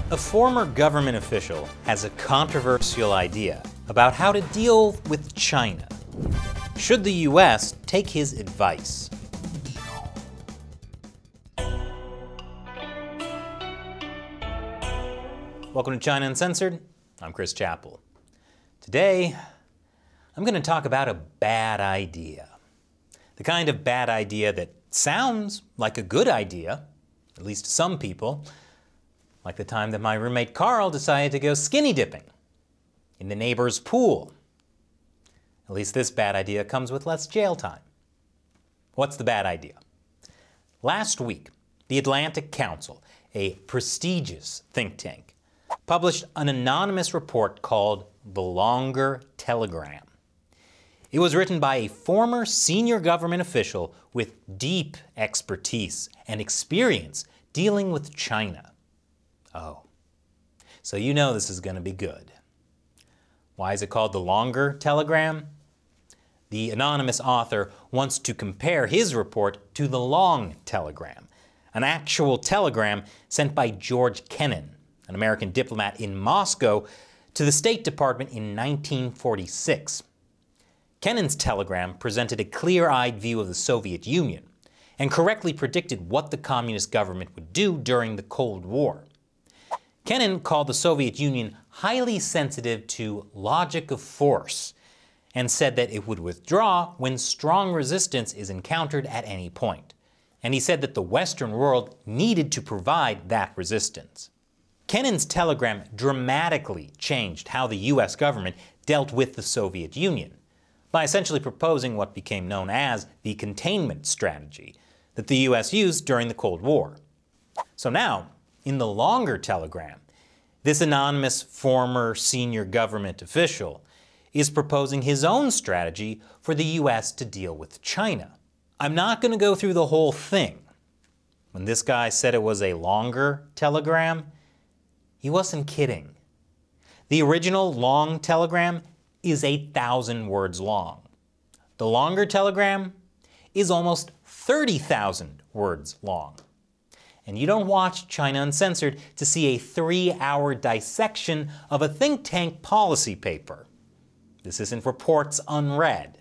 A former government official has a controversial idea about how to deal with China. Should the US take his advice? Welcome to China Uncensored. I'm Chris Chappell. Today, I'm going to talk about a bad idea. The kind of bad idea that sounds like a good idea, at least to some people, like the time that my roommate Carl decided to go skinny dipping in the neighbor's pool. At least this bad idea comes with less jail time. What's the bad idea? Last week, the Atlantic Council, a prestigious think tank, published an anonymous report called The Longer Telegram. It was written by a former senior government official with deep expertise and experience dealing with China. Oh, so you know this is going to be good. Why is it called The Longer Telegram? The anonymous author wants to compare his report to the Long Telegram, an actual telegram sent by George Kennan, an American diplomat in Moscow, to the State Department in 1946. Kennan's telegram presented a clear-eyed view of the Soviet Union and correctly predicted what the communist government would do during the Cold War. Kennan called the Soviet Union highly sensitive to logic of force and said that it would withdraw when strong resistance is encountered at any point. And he said that the Western world needed to provide that resistance. Kennan's telegram dramatically changed how the US government dealt with the Soviet Union by essentially proposing what became known as the containment strategy that the US used during the Cold War. So now, in the Longer Telegram, this anonymous former senior government official is proposing his own strategy for the US to deal with China. I'm not going to go through the whole thing. When this guy said it was a longer telegram, he wasn't kidding. The original Long Telegram is 8,000 words long. The Longer Telegram is almost 30,000 words long. And you don't watch China Uncensored to see a 3-hour dissection of a think tank policy paper. This isn't Reports Unread.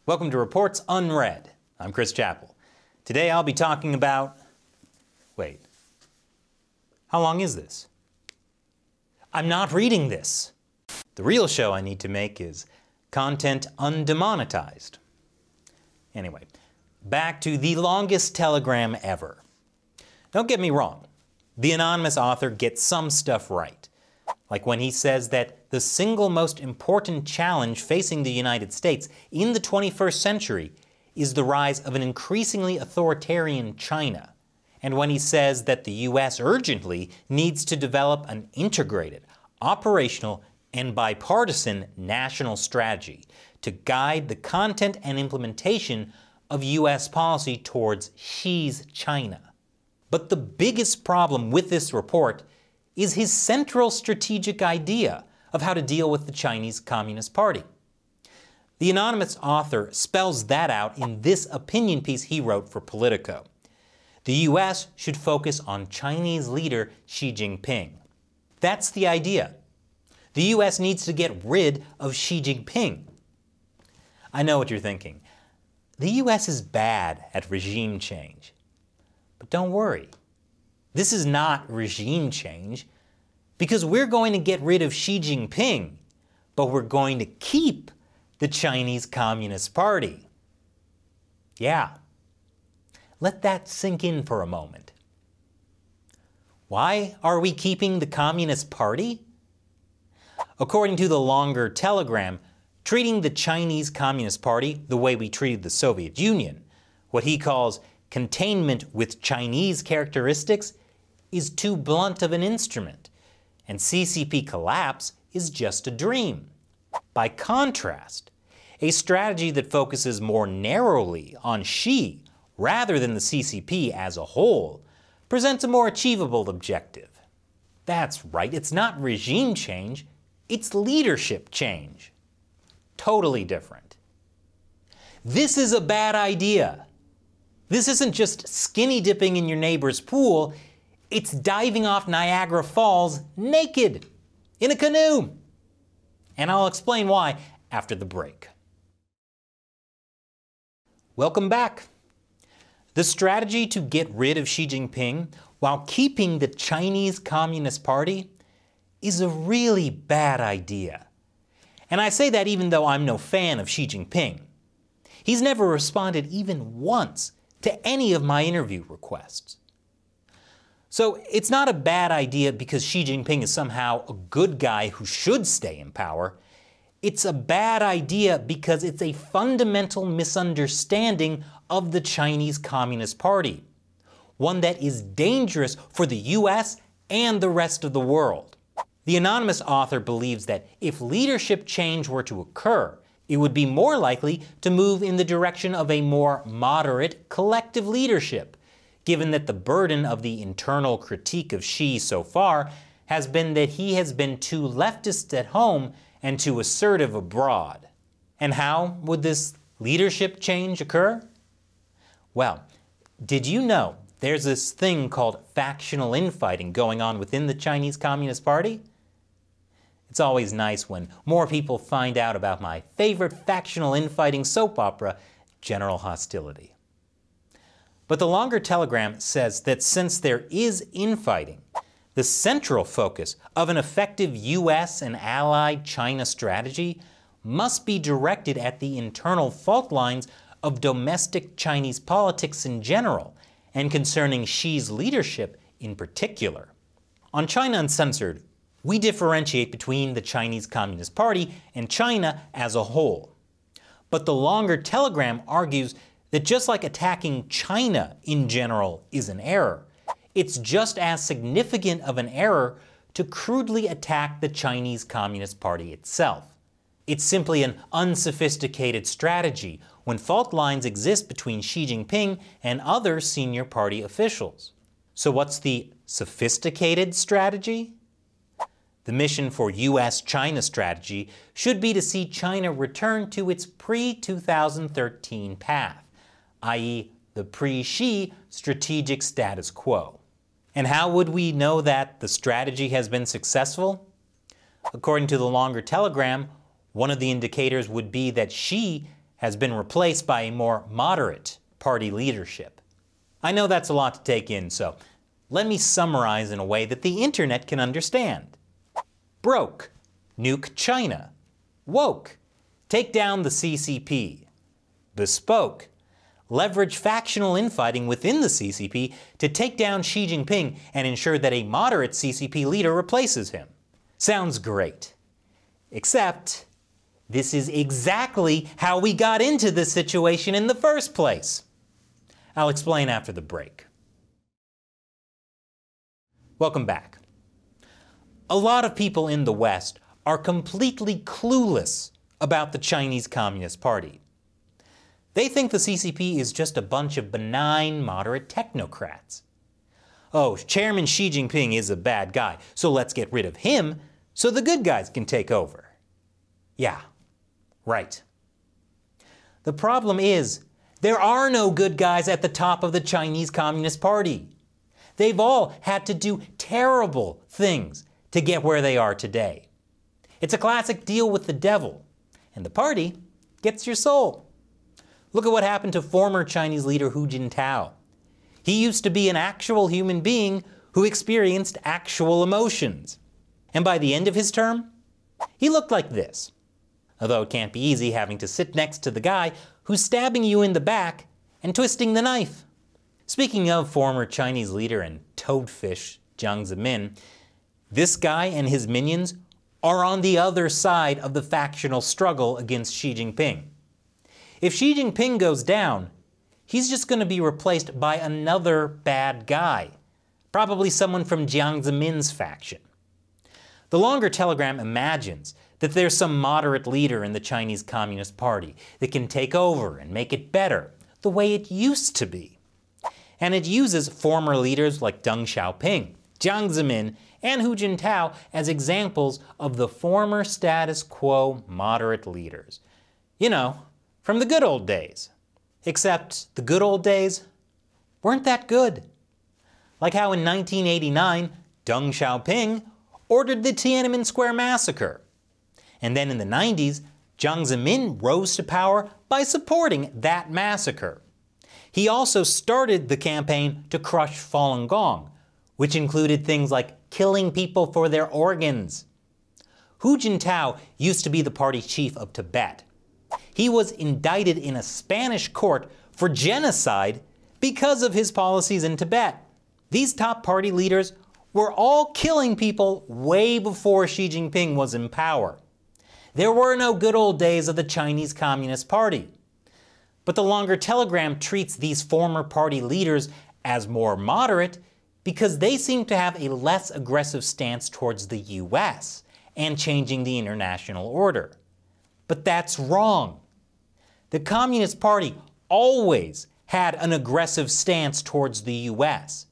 Welcome to Reports Unread. I'm Chris Chappell. Today I'll be talking about... Wait. How long is this? I'm not reading this. The real show I need to make is content undemonetized. Anyway, back to the longest telegram ever. Don't get me wrong, the anonymous author gets some stuff right, like when he says that the single most important challenge facing the United States in the 21st century is the rise of an increasingly authoritarian China, and when he says that the US urgently needs to develop an integrated, operational, and bipartisan national strategy to guide the content and implementation of US policy towards Xi's China. But the biggest problem with this report is his central strategic idea of how to deal with the Chinese Communist Party. The anonymous author spells that out in this opinion piece he wrote for Politico. The US should focus on Chinese leader Xi Jinping. That's the idea. The US needs to get rid of Xi Jinping. I know what you're thinking. The US is bad at regime change. But don't worry, this is not regime change, because we're going to get rid of Xi Jinping, but we're going to keep the Chinese Communist Party. Yeah, let that sink in for a moment. Why are we keeping the Communist Party? According to the Longer Telegram, treating the Chinese Communist Party the way we treated the Soviet Union, what he calls containment with Chinese characteristics, is too blunt of an instrument, and CCP collapse is just a dream. By contrast, a strategy that focuses more narrowly on Xi rather than the CCP as a whole presents a more achievable objective. That's right, it's not regime change, it's leadership change. Totally different. This is a bad idea. This isn't just skinny dipping in your neighbor's pool, It's diving off Niagara Falls naked, in a canoe. And I'll explain why after the break. Welcome back. The strategy to get rid of Xi Jinping while keeping the Chinese Communist Party is a really bad idea. And I say that even though I'm no fan of Xi Jinping. He's never responded even once to any of my interview requests. So it's not a bad idea because Xi Jinping is somehow a good guy who should stay in power. It's a bad idea because it's a fundamental misunderstanding of the Chinese Communist Party, one that is dangerous for the US and the rest of the world. The anonymous author believes that if leadership change were to occur, it would be more likely to move in the direction of a more moderate collective leadership, given that the burden of the internal critique of Xi so far has been that he has been too leftist at home and too assertive abroad. And how would this leadership change occur? Well, did you know there's this thing called factional infighting going on within the Chinese Communist Party? It's always nice when more people find out about my favorite factional infighting soap opera, General Hostility. But the longer telegram says that since there is infighting, the central focus of an effective US and allied China strategy must be directed at the internal fault lines of domestic Chinese politics in general, and concerning Xi's leadership in particular. On China Uncensored, we differentiate between the Chinese Communist Party and China as a whole. But the longer telegram argues that just like attacking China in general is an error, it's just as significant of an error to crudely attack the Chinese Communist Party itself. It's simply an unsophisticated strategy when fault lines exist between Xi Jinping and other senior party officials. So what's the sophisticated strategy? The mission for US-China strategy should be to see China return to its pre-2013 path, i.e. the pre-Xi strategic status quo. And how would we know that the strategy has been successful? According to the longer telegram, one of the indicators would be that Xi has been replaced by a more moderate party leadership. I know that's a lot to take in, so let me summarize in a way that the internet can understand. Broke, nuke China. Woke, take down the CCP. Bespoke, leverage factional infighting within the CCP to take down Xi Jinping and ensure that a moderate CCP leader replaces him. Sounds great. Except, this is exactly how we got into this situation in the first place. I'll explain after the break. Welcome back. A lot of people in the West are completely clueless about the Chinese Communist Party. They think the CCP is just a bunch of benign, moderate technocrats. Oh, Chairman Xi Jinping is a bad guy, so let's get rid of him so the good guys can take over. Yeah, right. The problem is, there are no good guys at the top of the Chinese Communist Party. They've all had to do terrible things to get where they are today. It's a classic deal with the devil, and the party gets your soul. Look at what happened to former Chinese leader Hu Jintao. He used to be an actual human being who experienced actual emotions. And by the end of his term, he looked like this. Although it can't be easy having to sit next to the guy who's stabbing you in the back and twisting the knife. Speaking of former Chinese leader and toadfish Jiang Zemin, this guy and his minions are on the other side of the factional struggle against Xi Jinping. If Xi Jinping goes down, he's just going to be replaced by another bad guy, probably someone from Jiang Zemin's faction. The longer telegram imagines that there's some moderate leader in the Chinese Communist Party that can take over and make it better, the way it used to be. And it uses former leaders like Deng Xiaoping, Jiang Zemin, and Hu Jintao as examples of the former status quo moderate leaders. You know, from the good old days. Except the good old days weren't that good. Like how in 1989, Deng Xiaoping ordered the Tiananmen Square massacre. And then in the 90s, Jiang Zemin rose to power by supporting that massacre. He also started the campaign to crush Falun Gong, which included things like killing people for their organs. Hu Jintao used to be the party chief of Tibet. He was indicted in a Spanish court for genocide because of his policies in Tibet. These top party leaders were all killing people way before Xi Jinping was in power. There were no good old days of the Chinese Communist Party. But the longer telegram treats these former party leaders as more moderate because they seem to have a less aggressive stance towards the US and changing the international order. But that's wrong. The Communist Party always had an aggressive stance towards the US.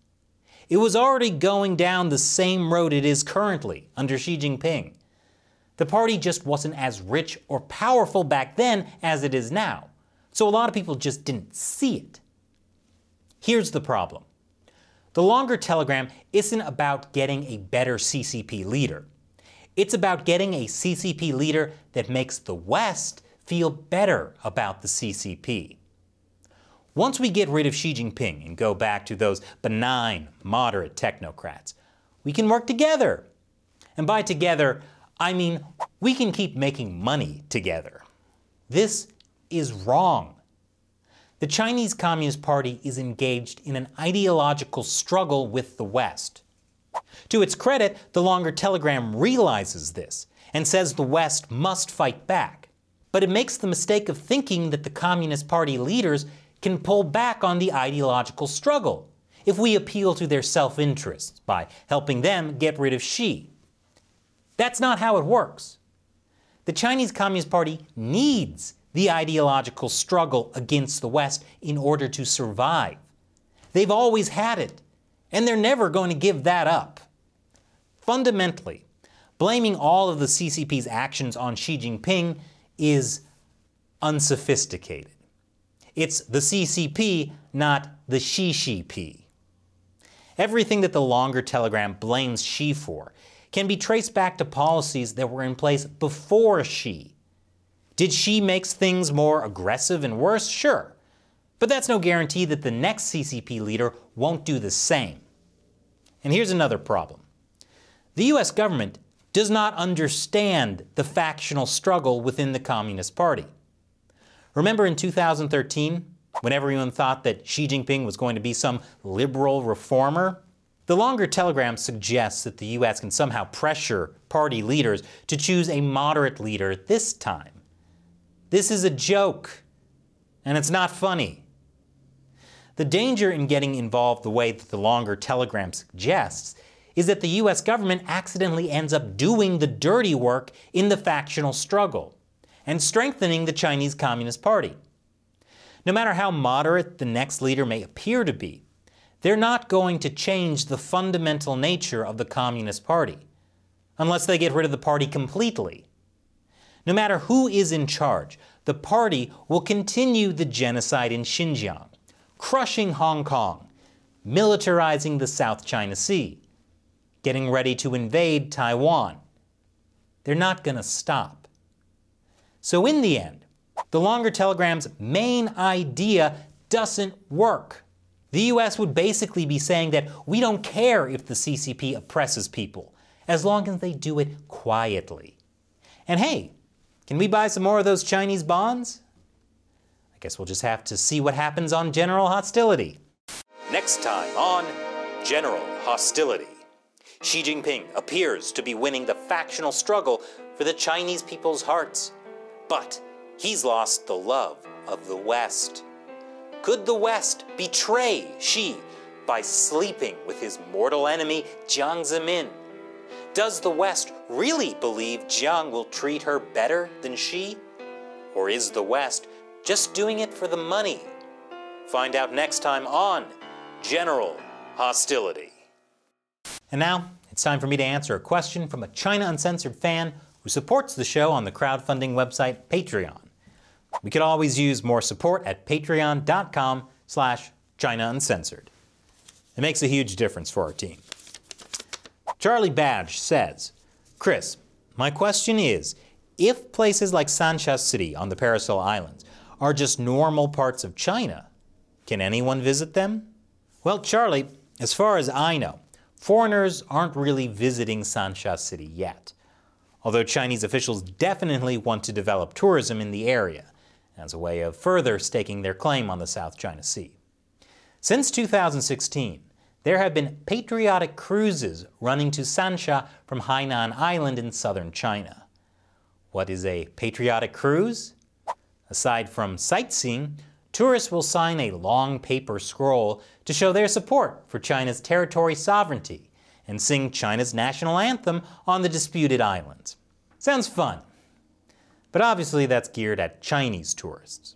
It was already going down the same road it is currently under Xi Jinping. The party just wasn't as rich or powerful back then as it is now, so a lot of people just didn't see it. Here's the problem. The longer telegram isn't about getting a better CCP leader. It's about getting a CCP leader that makes the West feel better about the CCP. Once we get rid of Xi Jinping and go back to those benign, moderate technocrats, we can work together. And by together, I mean we can keep making money together. This is wrong. The Chinese Communist Party is engaged in an ideological struggle with the West. To its credit, the longer telegram realizes this and says the West must fight back. But it makes the mistake of thinking that the Communist Party leaders can pull back on the ideological struggle if we appeal to their self-interests by helping them get rid of Xi. That's not how it works. The Chinese Communist Party needs the ideological struggle against the West in order to survive. They've always had it, and they're never going to give that up. Fundamentally, blaming all of the CCP's actions on Xi Jinping is unsophisticated. It's the CCP, not the Xi-P. Everything that the longer telegram blames Xi for can be traced back to policies that were in place before Xi. Did Xi make things more aggressive and worse? Sure. But that's no guarantee that the next CCP leader won't do the same. And here's another problem. The US government does not understand the factional struggle within the Communist Party. Remember in 2013, when everyone thought that Xi Jinping was going to be some liberal reformer? The longer telegram suggests that the US can somehow pressure party leaders to choose a moderate leader this time. This is a joke, and it's not funny. The danger in getting involved the way that the longer telegram suggests is that the US government accidentally ends up doing the dirty work in the factional struggle and strengthening the Chinese Communist Party. No matter how moderate the next leader may appear to be, they're not going to change the fundamental nature of the Communist Party, unless they get rid of the party completely. No matter who is in charge, the party will continue the genocide in Xinjiang, crushing Hong Kong, militarizing the South China Sea, getting ready to invade Taiwan. They're not going to stop. So in the end, the longer telegram's main idea doesn't work. The US would basically be saying that we don't care if the CCP oppresses people, as long as they do it quietly. And hey, can we buy some more of those Chinese bonds? I guess we'll just have to see what happens on General Hostility. Next time on General Hostility, Xi Jinping appears to be winning the factional struggle for the Chinese people's hearts, but he's lost the love of the West. Could the West betray Xi by sleeping with his mortal enemy Jiang Zemin? Does the West really believe Jiang will treat her better than Xi? Or is the West just doing it for the money? Find out next time on General Hostility. And now, it's time for me to answer a question from a China Uncensored fan who supports the show on the crowdfunding website Patreon. We could always use more support at patreon.com/China Uncensored. It makes a huge difference for our team. Charlie Badge says, Chris, my question is, if places like Sansha City on the Paracel Islands are just normal parts of China, can anyone visit them? Well, Charlie, as far as I know, foreigners aren't really visiting Sansha City yet, although Chinese officials definitely want to develop tourism in the area as a way of further staking their claim on the South China Sea. Since 2016, there have been patriotic cruises running to Sansha from Hainan Island in southern China. What is a patriotic cruise? Aside from sightseeing, tourists will sign a long paper scroll to show their support for China's territory sovereignty and sing China's national anthem on the disputed islands. Sounds fun. But obviously that's geared at Chinese tourists.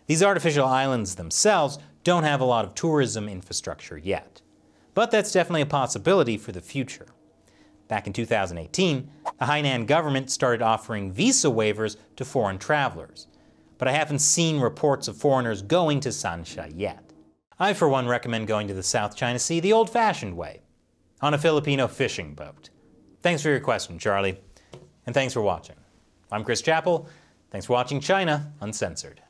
These artificial islands themselves don't have a lot of tourism infrastructure yet. But that's definitely a possibility for the future. Back in 2018, the Hainan government started offering visa waivers to foreign travelers. But I haven't seen reports of foreigners going to Sansha yet. I, for one, recommend going to the South China Sea the old-fashioned way, on a Filipino fishing boat. Thanks for your question, Charlie, and thanks for watching. I'm Chris Chappell. Thanks for watching China Uncensored.